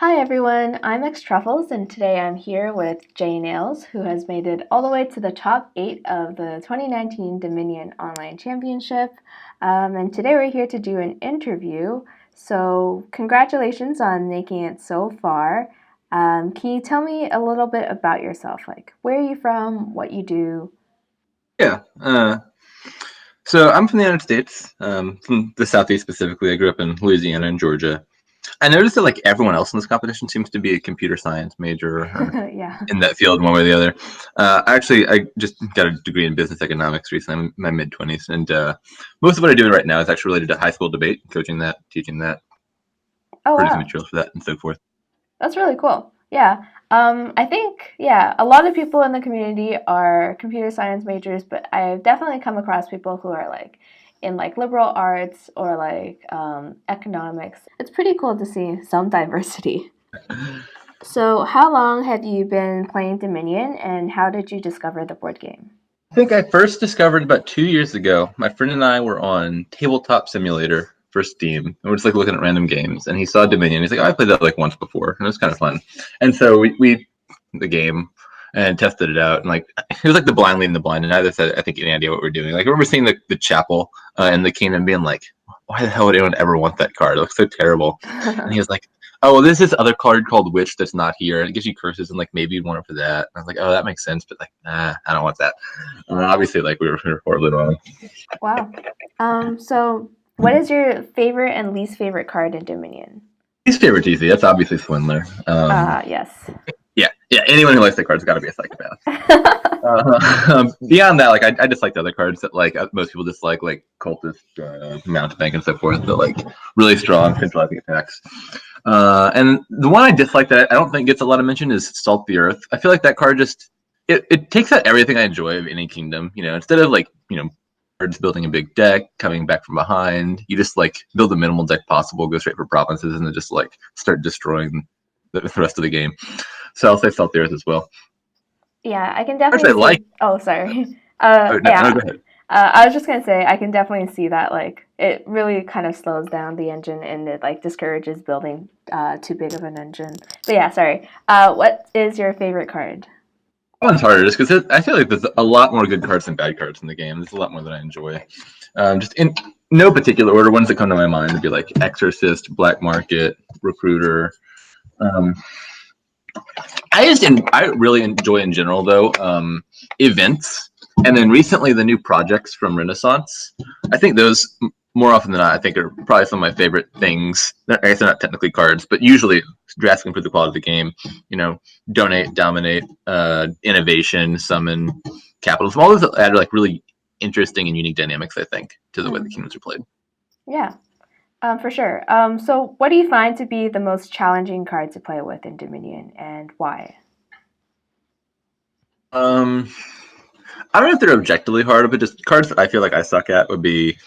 Hi everyone, I'm X Truffles, and today I'm here with JNails, who has made it all the way to the top 8 of the 2019 Dominion Online Championship. And today we're here to do an interview. So, congratulations on making it so far. Can you tell me a little bit about yourself? Like, where are you from, what you do? Yeah. So I'm from the United States, from the Southeast specifically. I grew up in Louisiana and Georgia. I noticed that like everyone else in this competition seems to be a computer science major or Yeah. in that field one way or the other. I just got a degree in business economics recently. I'm in my mid-20s, and most of what I do right now is actually related to high school debate, coaching that, teaching that, Oh, producing wow. materials for that, and so forth. That's really cool. Yeah. I think, yeah, a lot of people in the community are computer science majors, but I've definitely come across people who are like in like liberal arts or like economics. It's pretty cool to see some diversity. So, how long have you been playing Dominion and how did you discover the board game? I think I first discovered about 2 years ago. My friend and I were on Tabletop Simulator for Steam, and we're just like looking at random games. And he saw Dominion. He's like, "Oh, I played that like once before, and it was kind of fun." And so we the game and tested it out. And like it was like the blind leading the blind, and neither had I think any idea what we're doing. Like I remember seeing the chapel in the kingdom, being like, "Why the hell would anyone ever want that card? It looks so terrible." And he was like, "Oh, well, there's this other card called Witch that's not here, and it gives you curses, and like maybe you'd want it for that." And I was like, "Oh, that makes sense," but like, nah, I don't want that. Obviously, like we were horribly wrong. Wow. So, what is your favorite and least favorite card in Dominion? His favorite easy. That's obviously Swindler. Yes. Yeah. Anyone who likes the card's got to be a psychopath. Beyond that, like I dislike the other cards that like most people dislike, like Cultist, Mountebank, and so forth. That like really strong centralizing attacks. And the one I dislike that I don't think gets a lot of mention is Salt the Earth. I feel like that card just it takes out everything I enjoy of any kingdom. Instead of like cards building a big deck, coming back from behind, you just like build the minimal deck possible, go straight for provinces, and then just like start destroying the rest of the game. So I'll say Salt the Earth as well. Yeah, I can Cards definitely I like. see. Oh, sorry. Oh, no, no, Yeah. go ahead. I was just gonna say I can definitely see that like it really kind of slows down the engine and it like discourages building too big of an engine. But yeah, sorry. What is your favorite card? That one's harder just because I feel like there's a lot more good cards than bad cards in the game. There's a lot more that I enjoy. Just in no particular order, ones that come to my mind would be like Exorcist, Black Market, Recruiter. Um, I really enjoy in general though events, and then recently the new projects from Renaissance. I think those more often than not I think are probably some of my favorite things. I guess they're not technically cards, but usually drastically improve the quality of the game. Donate, dominate, innovation, summon, capitalism. All those add like really interesting and unique dynamics, I think, to the way the Mm, kingdoms are played. yeah, for sure. So what do you find to be the most challenging card to play with in Dominion and why? Um, I don't know if they're objectively hard, but just cards that I feel like I suck at would be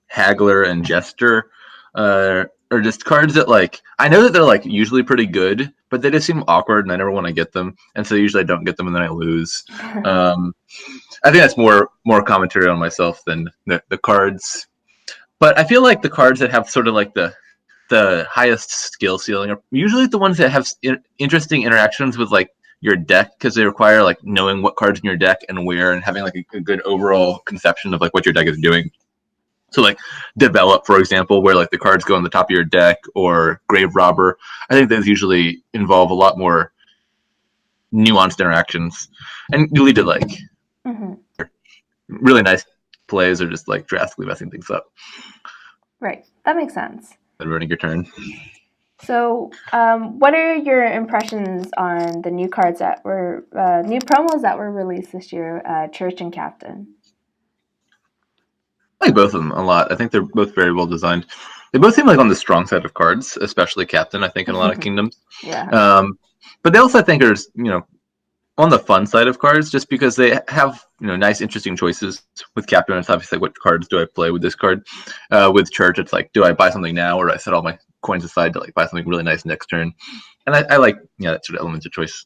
Haggler and Jester, or just cards that like I know that they're like usually pretty good, but they just seem awkward, and I never want to get them, and so usually I don't get them, and then I lose. Um, I think that's more commentary on myself than the cards, but I feel like the cards that have sort of like the highest skill ceiling are usually the ones that have interesting interactions with like your deck because they require like knowing what cards in your deck and where and having like a good overall conception of like what your deck is doing. So like develop, for example, where like the cards go on the top of your deck, or grave robber. I think those usually involve a lot more nuanced interactions, and you lead to like Hmm. really nice plays or just like drastically messing things up Right, that makes sense. and ruining your turn. So, what are your impressions on the new cards that were new promos that were released this year, Church and Captain? I like both of them a lot. I think they're both very well designed. They both seem like on the strong side of cards, especially Captain. I think in a lot of kingdoms, Yeah. um, but they also I think are on the fun side of cards, just because they have nice, interesting choices. With Captain, it's obviously like, what cards do I play with this card? With Church, it's like, do I buy something now, or do I set all my coins aside to like buy something really nice next turn? And I like that sort of elements of choice.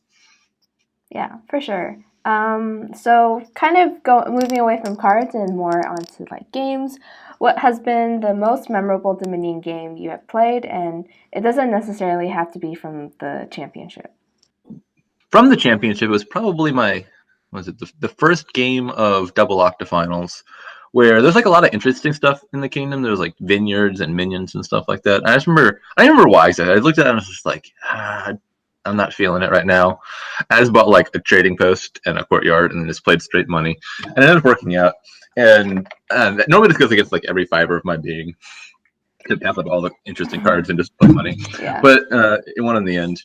Yeah, for sure. So kind of moving away from cards and more onto like games. What has been the most memorable Dominion game you have played? And it doesn't necessarily have to be from the championship. From the championship, it was probably the first game of double octafinals, where there's like a lot of interesting stuff in the kingdom. There's like vineyards and minions and stuff like that. I didn't remember why exactly. I looked at it and I was just like, I'm not feeling it right now. I just bought like a trading post and a courtyard and then just played straight money, and it ended up working out. And normally this goes against like every fiber of my being to pass up all the interesting cards and just play money. Yeah. But it won in the end.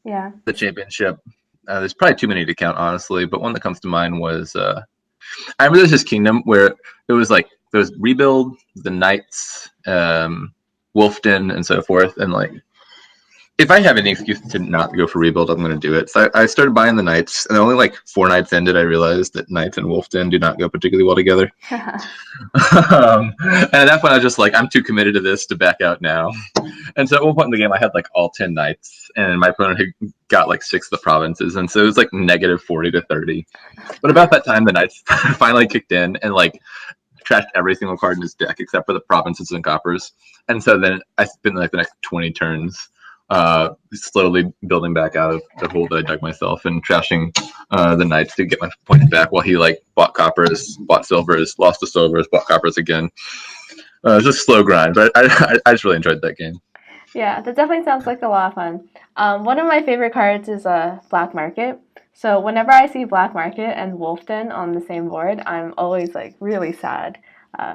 Yeah. The championship. There's probably too many to count, honestly, but one that comes to mind was I remember there's this kingdom where it was like there was Rebuild, the Knights, Wolfden, and so forth. And like, if I have any excuse to not go for Rebuild, I'm going to do it. So I started buying the Knights, and only like 4 nights ended, I realized that Knights and Wolfden do not go particularly well together. And at that point, I was just like, I'm too committed to this to back out now. And so at one point in the game, I had like all 10 knights, and my opponent had got like 6 of the provinces, and so it was like negative 40 to 30. But about that time, the knights finally kicked in and like trashed every single card in his deck except for the provinces and coppers. And so then I spent like the next 20 turns slowly building back out of the hole that I dug myself and trashing the knights to get my points back while he like bought coppers, bought silvers, lost the silvers, bought coppers again. It was just slow grind, but I just really enjoyed that game. Yeah, that definitely sounds like a lot of fun. One of my favorite cards is Black Market. So whenever I see Black Market and Wolfden on the same board, I'm always like really sad.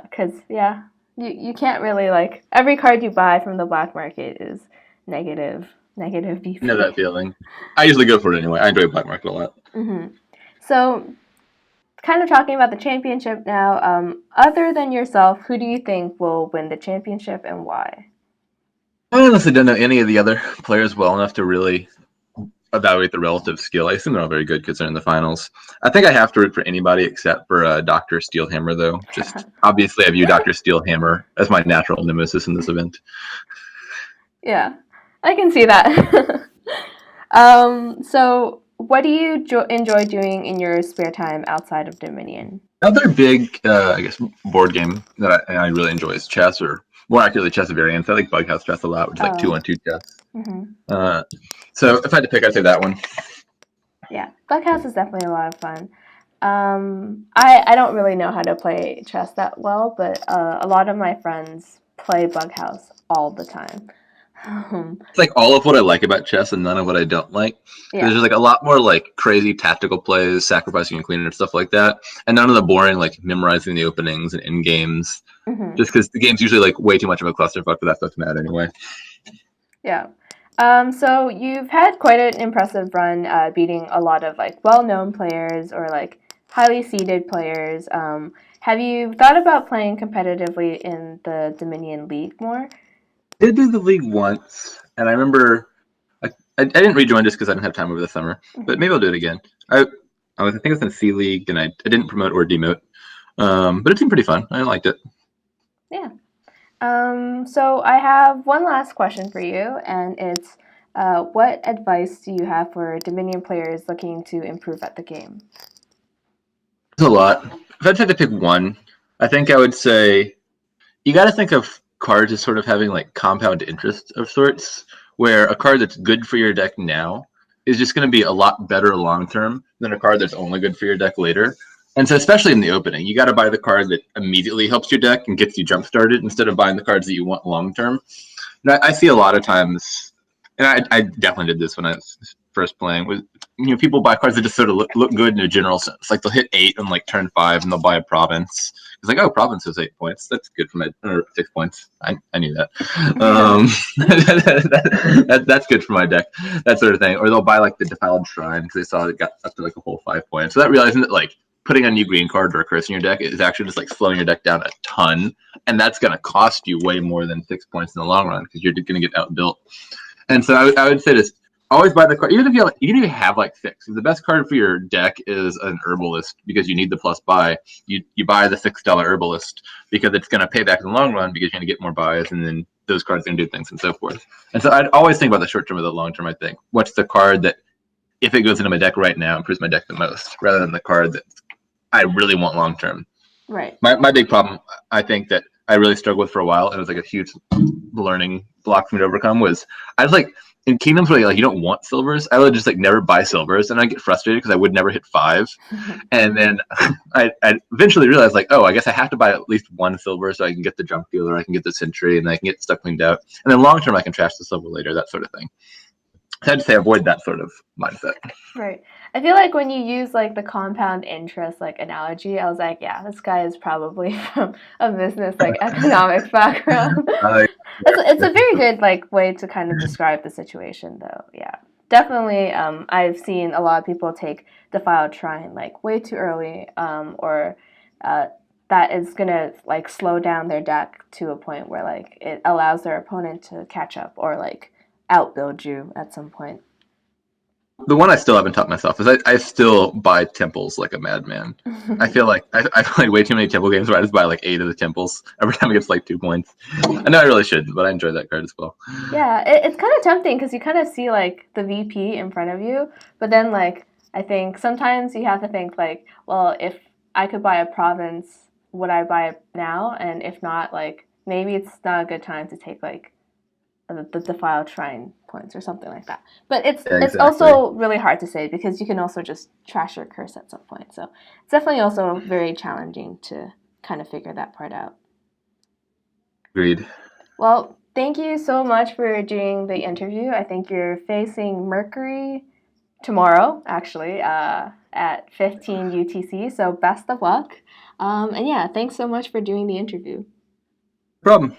Because, yeah, you can't really like every card you buy from the Black Market is negative BP. You know that feeling. I usually go for it anyway. I enjoy Black Market a lot. Mm-hmm. So, kind of talking about the championship now, other than yourself, who do you think will win the championship and why? I honestly don't know any of the other players well enough to really evaluate the relative skill. I assume they're all very good because they're in the finals. I think I have to root for anybody except for Dr. Steelhammer, though. Just obviously, I view Dr. Steelhammer as my natural nemesis in this event. Yeah, I can see that. So what do you enjoy doing in your spare time outside of Dominion? Another big, I guess, board game that I really enjoy is chess, or more accurately, chess variants. I like Bughouse chess a lot, which is like 2-on-2 chess. Mm-hmm. So if I had to pick, I'd say that one. Yeah, Bughouse is definitely a lot of fun. I don't really know how to play chess that well, but a lot of my friends play Bughouse all the time. It's like all of what I like about chess and none of what I don't like. Yeah. There's like a lot more like crazy tactical plays, sacrificing and cleaning and stuff like that, and none of the boring like memorizing the openings and end games. Mm-hmm. Just because the game's usually like way too much of a clusterfuck for that stuff to matter anyway. Yeah. So you've had quite an impressive run, beating a lot of like well-known players or like highly seeded players. Have you thought about playing competitively in the Dominion League more? I did do the league once, and I remember I didn't rejoin just because I didn't have time over the summer, but maybe I'll do it again. I think it was in C League, and I didn't promote or demote, but it seemed pretty fun. I liked it. Yeah. So I have one last question for you, and it's what advice do you have for Dominion players looking to improve at the game? There's a lot. If I had to pick one, I think I would say you got to think of cards as sort of having like compound interest of sorts, where a card that's good for your deck now is just going to be a lot better long term than a card that's only good for your deck later. And so, especially in the opening, you got to buy the card that immediately helps your deck and gets you jump started instead of buying the cards that you want long term. And I see a lot of times, and I definitely did this when I was first playing, was people buy cards that just sort of look good in a general sense. Like they'll hit 8 on like turn 5 and they'll buy a province. It's like, oh, province is 8 points. That's good for my, or 6 points. I knew that. That's good for my deck. That sort of thing. Or they'll buy like the defiled shrine because they saw it got up to like a whole 5 points. So that realizing that like putting a new green card or a curse in your deck is actually just like slowing your deck down a ton, and that's going to cost you way more than 6 points in the long run because you're going to get outbuilt. And so I would say this: always buy the card, even if you have like 6. If the best card for your deck is an herbalist because you need the plus buy, you buy the $6 herbalist because it's going to pay back in the long run because you're going to get more buys, and then those cards are going to do things and so forth. And so I'd always think about the short term or the long term. I think what's the card that if it goes into my deck right now, improves my deck the most, rather than the card that I really want long term. Right. My big problem, I think, that I really struggled with for a while, and it was like a huge learning block for me to overcome, was I was like, in kingdoms where like you don't want silvers, I would just like never buy silvers, and I get frustrated because I would never hit 5. And then I eventually realized, like, oh, I guess I have to buy at least 1 silver so I can get the junk dealer, I can get the sentry, and I can get stuff cleaned out. And then long term, I can trash the silver later, that sort of thing. So I'd say avoid that sort of mindset. Right. I feel like when you use like the compound interest like analogy, I was like, yeah, this guy is probably from a business like economics background. It's a very good like way to kind of describe the situation though. Yeah. Definitely I've seen a lot of people take defiled shrine like way too early or that is gonna like slow down their deck to a point where like it allows their opponent to catch up or like outbuild you at some point. The one I still haven't taught myself is I still buy temples like a madman. I feel like I play way too many temple games where I just buy like 8 of the temples every time it gets like 2 points. I know I really should, but I enjoy that card as well. Yeah, it's kind of tempting because you kind of see like the VP in front of you, but then like I think sometimes you have to think like, well, if I could buy a province, would I buy it now? And if not, like maybe it's not a good time to take like the defiled shrine points or something like that. But Yeah, it's exactly. also really hard to say because you can also just trash your curse at some point. So it's definitely also very challenging to kind of figure that part out. Agreed. Well, thank you so much for doing the interview. I think you're facing Mercury tomorrow, actually, at 15 UTC. So best of luck. And yeah, thanks so much for doing the interview. No problem.